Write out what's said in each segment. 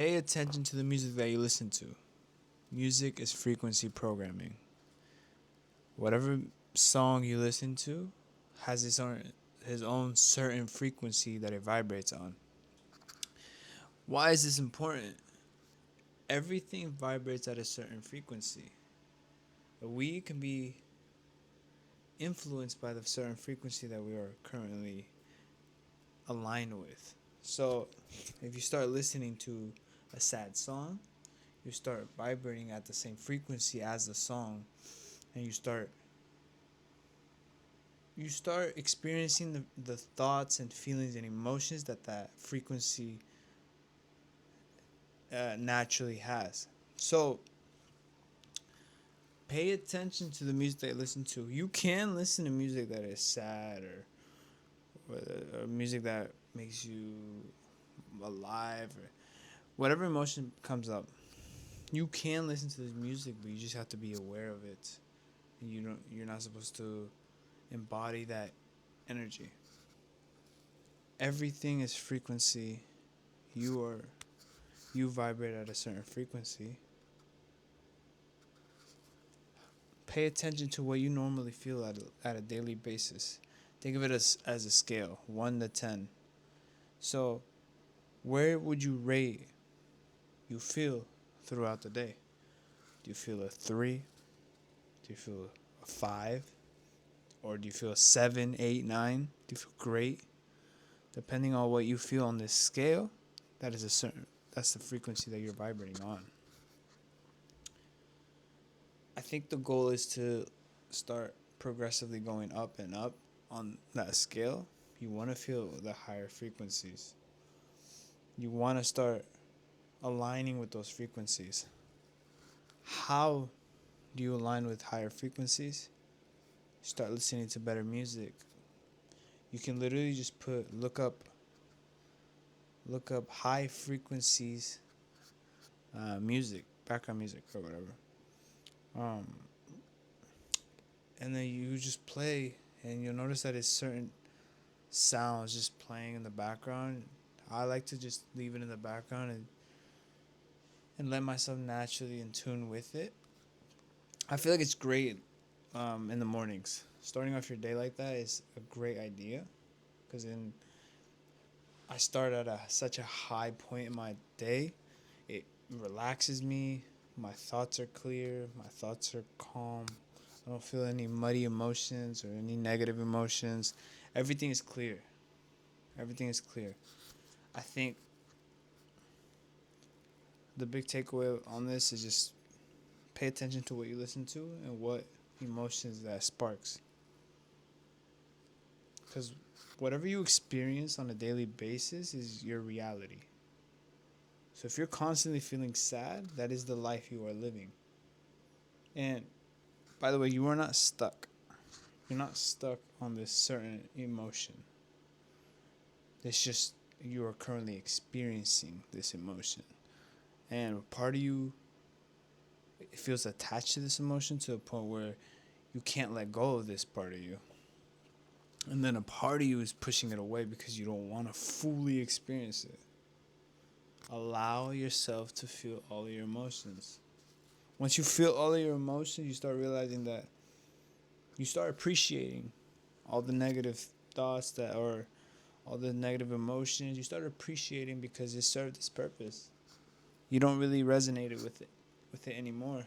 Pay attention to the music that you listen to. Music is frequency programming. Whatever song you listen to has his own certain frequency that it vibrates on. Why is this important? Everything vibrates at a certain frequency. We can be influenced by the certain frequency that we are currently aligned with. So, if you start listening to a sad song, you start vibrating at the same frequency as the song, and you start experiencing the thoughts and feelings and emotions that frequency naturally has. So pay attention to the music that you listen to. You can listen to music that is sad or music that makes you alive or whatever emotion comes up. You can listen to this music, but you just have to be aware of it. You're not supposed to embody that energy. Everything is frequency. You are you vibrate at a certain frequency. Pay attention to what you normally feel at a daily basis. Think of it as a scale, 1 to 10. So, where would you rate you feel throughout the day? Do you feel a 3? Do you feel a 5? Or do you feel a 7, 8, 9? Do you feel great? Depending on what you feel on this scale, that's the frequency that you're vibrating on. I think the goal is to start progressively going up and up on that scale. You want to feel the higher frequencies. You want to start aligning with those frequencies. How do you align with higher frequencies? Start listening to better music. You can literally just look up high frequencies music, background music or whatever. Um, and then you just play, and you'll notice that it's certain sounds just playing in the background. I like to just leave it in the background and let myself naturally in tune with it. I feel like it's great in the mornings. Starting off your day like that is a great idea because then I start at such a high point in my day. It relaxes me. My thoughts are clear. My thoughts are calm. I don't feel any muddy emotions or any negative emotions. Everything is clear. Everything is clear. I think the big takeaway on this is just pay attention to what you listen to and what emotions that sparks. Because whatever you experience on a daily basis is your reality. So if you're constantly feeling sad, that is the life you are living. And by the way, you are not stuck. You're not stuck on this certain emotion. It's just you are currently experiencing this emotion. And part of you feels attached to this emotion to a point where you can't let go of this part of you. And then a part of you is pushing it away because you don't want to fully experience it. Allow yourself to feel all of your emotions. Once you feel all of your emotions, you start realizing that you start appreciating all the negative thoughts that or all the negative emotions. You start appreciating because it served its purpose. You don't really resonate with it anymore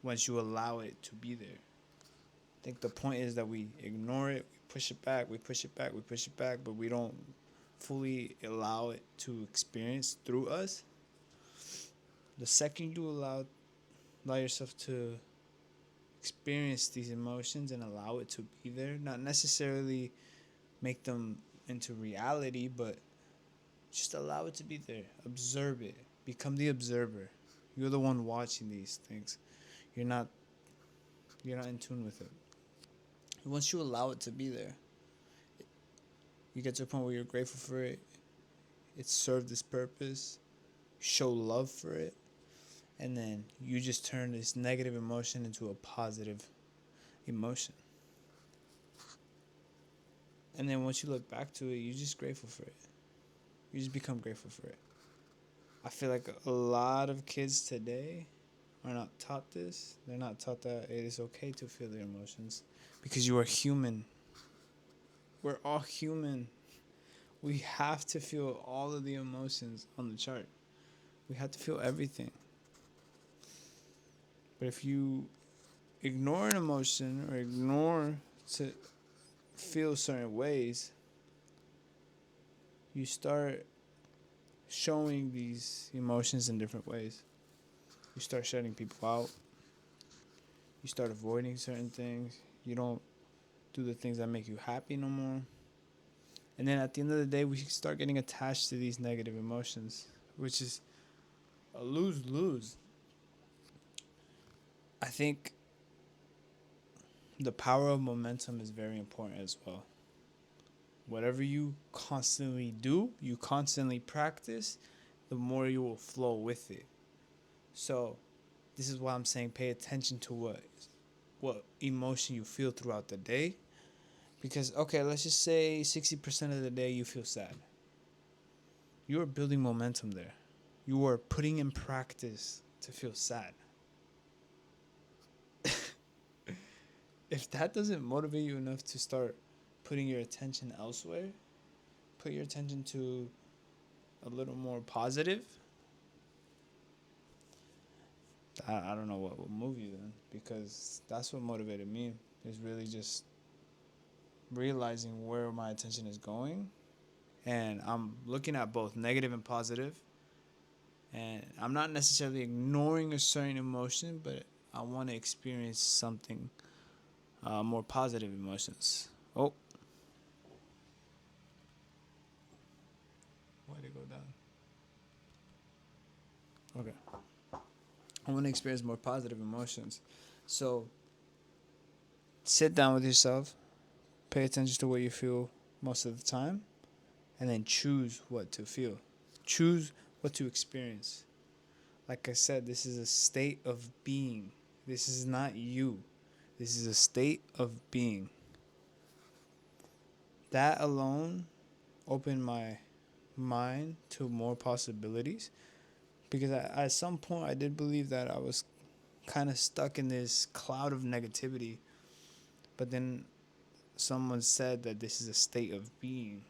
once you allow it to be there. I think the point is that we ignore it, we push it back, we push it back, we push it back, but we don't fully allow it to experience through us. The second you allow yourself to experience these emotions and allow it to be there, not necessarily make them into reality, but just allow it to be there. Observe it. Become the observer. You're the one watching these things. You're not you're not in tune with it. Once you allow it to be there, you get to a point where you're grateful for it. It served its purpose. Show love for it. And then you just turn this negative emotion into a positive emotion. And then once you look back to it, you're just grateful for it. You just become grateful for it. I feel like a lot of kids today are not taught this. They're not taught that it is okay to feel their emotions because you are human. We're all human. We have to feel all of the emotions on the chart. We have to feel everything. But if you ignore an emotion or ignore to feel certain ways, you start showing these emotions in different ways. You start shutting people out. You start avoiding certain things. You don't do the things that make you happy no more. And then at the end of the day, we start getting attached to these negative emotions, which is a lose lose. I think the power of momentum is very important as well. Whatever you constantly do, you constantly practice, the more you will flow with it. So, this is why I'm saying pay attention to what emotion you feel throughout the day. Because okay, let's just say 60% of the day you feel sad. You are building momentum there. You are putting in practice to feel sad. If that doesn't motivate you enough to start putting your attention elsewhere, put your attention to a little more positive, I don't know what will move you then, because that's what motivated me, is really just realizing where my attention is going. And I'm looking at both negative and positive, and I'm not necessarily ignoring a certain emotion, but I want to experience something more positive emotions. Oh, why did it go down? Okay. I want to experience more positive emotions. So sit down with yourself, pay attention to what you feel most of the time, and then choose what to feel. Choose what to experience. Like I said, this is a state of being. This is not you. This is a state of being. That alone opened my mind to more possibilities, because at some point I did believe that I was kind of stuck in this cloud of negativity. But then someone said that this is a state of being.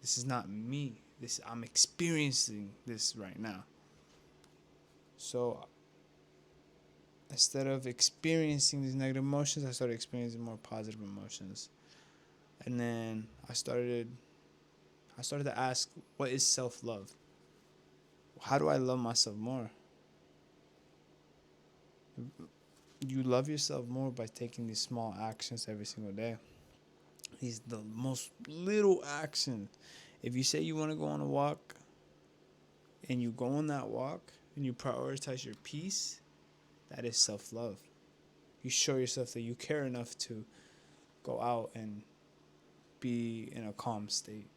This is not me. This, I'm experiencing this right now. So instead of experiencing these negative emotions, I started experiencing more positive emotions. And then I started to ask, what is self-love? How do I love myself more? You love yourself more by taking these small actions every single day. These the most little actions. If you say you want to go on a walk and you go on that walk and you prioritize your peace, that is self-love. You show yourself that you care enough to go out and be in a calm state.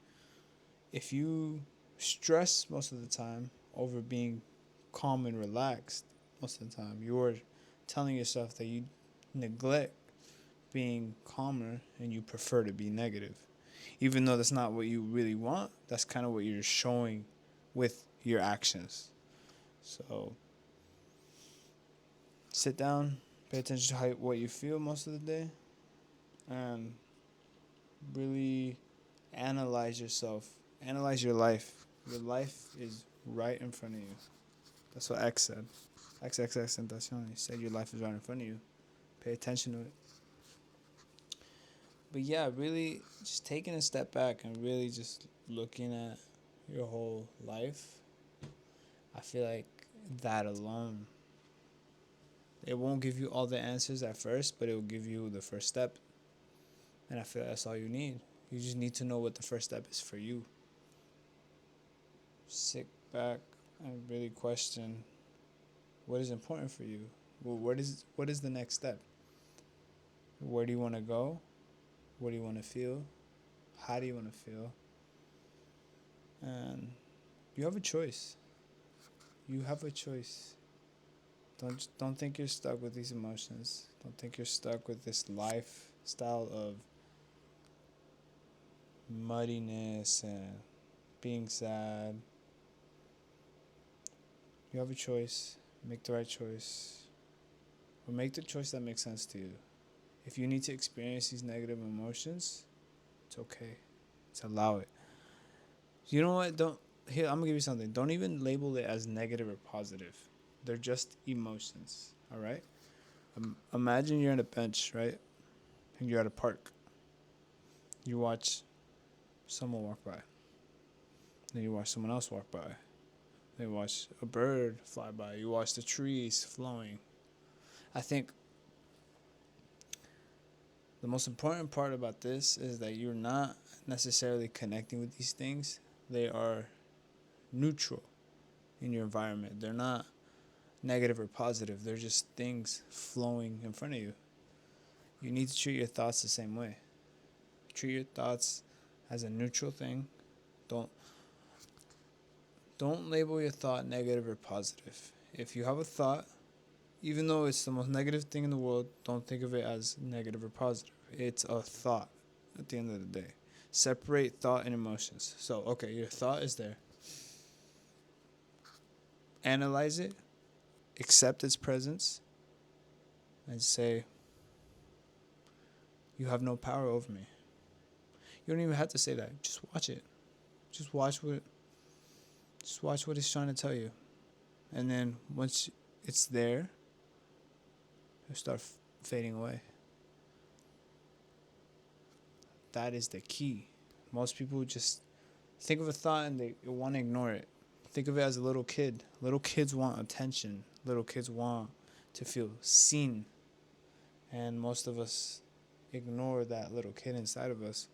If you stress most of the time over being calm and relaxed most of the time, you are telling yourself that you neglect being calmer and you prefer to be negative. Even though that's not what you really want, that's kind of what you're showing with your actions. So sit down, pay attention to what you feel most of the day, and really analyze yourself. Analyze your life. Your life is right in front of you. That's what X said. XXX Tentacion. He said your life is right in front of you. Pay attention to it. But yeah, really just taking a step back and really just looking at your whole life, I feel like that alone, it won't give you all the answers at first, but it will give you the first step. And I feel like that's all you need. You just need to know what the first step is for you. Sit back and really question what is important for you. Well, what is the next step? Where do you want to go? What do you want to feel? How do you want to feel? And you have a choice. You have a choice. Don't think you're stuck with these emotions. Don't think you're stuck with this lifestyle of muddiness and being sad. You have a choice. Make the right choice. Or make the choice that makes sense to you. If you need to experience these negative emotions, it's okay. Just allow it. You know what? Here, I'm gonna give you something. Don't even label it as negative or positive. They're just emotions. All right. Imagine you're on a bench, right? And you're at a park. You watch someone walk by. Then you watch someone else walk by. Then you watch a bird fly by. You watch the trees flowing. I think the most important part about this is that you're not necessarily connecting with these things. They are neutral in your environment. They're not negative or positive. They're just things flowing in front of you. You need to treat your thoughts the same way. Treat your thoughts as a neutral thing. Don't label your thought negative or positive. If you have a thought, even though it's the most negative thing in the world, don't think of it as negative or positive. It's a thought at the end of the day. Separate thought and emotions. So, okay, your thought is there. Analyze it, accept its presence, and say, you have no power over me. You don't even have to say that. Just watch it. Just watch what it's trying to tell you. And then once it's there, it'll start fading away. That is the key. Most people just think of a thought and they want to ignore it. Think of it as a little kid. Little kids want attention. Little kids want to feel seen. And most of us ignore that little kid inside of us.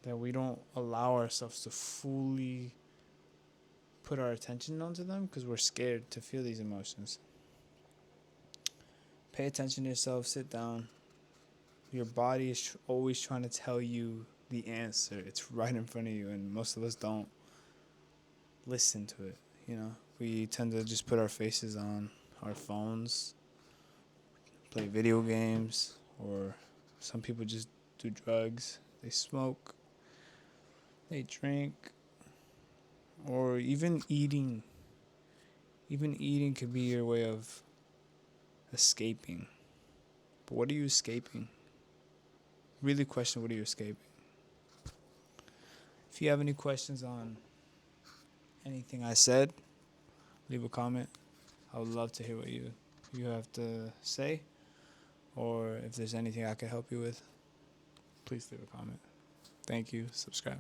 That we don't allow ourselves to fully put our attention onto them because we're scared to feel these emotions. Pay attention to yourself. Sit down. Your body is always trying to tell you the answer. It's right in front of you, and most of us don't listen to it. You know, we tend to just put our faces on our phones, play video games, or some people just do drugs. They smoke, they drink, or even eating. Even eating could be your way of escaping. But what are you escaping? Really question, what are you escaping? If you have any questions on anything I said, leave a comment. I would love to hear what you have to say. Or if there's anything I can help you with, please leave a comment. Thank you. Subscribe.